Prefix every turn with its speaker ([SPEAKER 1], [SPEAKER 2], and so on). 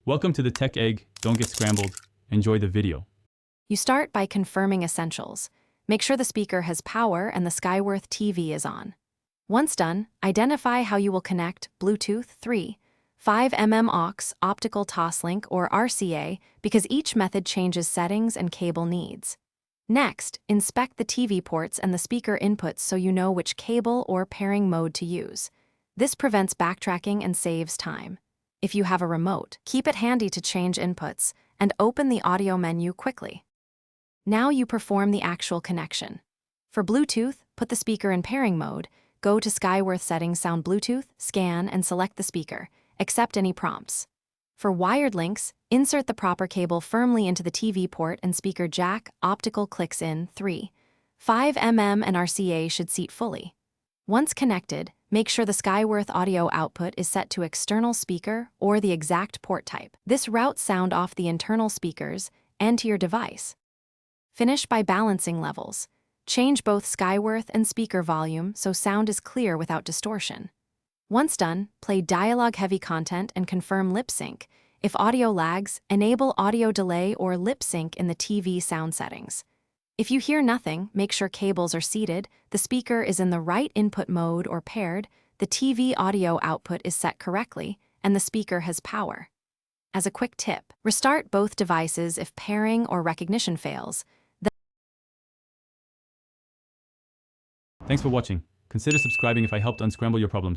[SPEAKER 1] Welcome to the Tech Egg. Don't get scrambled. Enjoy the video.
[SPEAKER 2] You start by confirming essentials. Make sure the speaker has power and the Skyworth TV is on. Once done, identify how you will connect Bluetooth 3, 5mm aux, optical toslink, or RCA because each method changes settings and cable needs. Next, inspect the TV ports and the speaker inputs so you know which cable or pairing mode to use. This prevents backtracking and saves time. If you have a remote, keep it handy to change inputs and open the audio menu quickly. Now you perform the actual connection. For Bluetooth, put the speaker in pairing mode, go to Skyworth settings, sound Bluetooth, scan, and select the speaker. Accept any prompts. For wired links, insert the proper cable firmly into the TV port and speaker jack, optical clicks in 3, 5mm and RCA should seat fully. Once connected, make sure the Skyworth audio output is set to external speaker or the exact port type. This routes sound off the internal speakers and to your device. Finish by balancing levels. Change both Skyworth and speaker volume so sound is clear without distortion. Once done, play dialogue-heavy content and confirm lip sync. If audio lags, enable audio delay or lip sync in the TV sound settings. If you hear nothing, make sure cables are seated, the speaker is in the right input mode or paired, the TV audio output is set correctly, and the speaker has power. As a quick tip, restart both devices if pairing or recognition fails.
[SPEAKER 1] Thanks for watching. Consider subscribing if I helped unscramble your problems.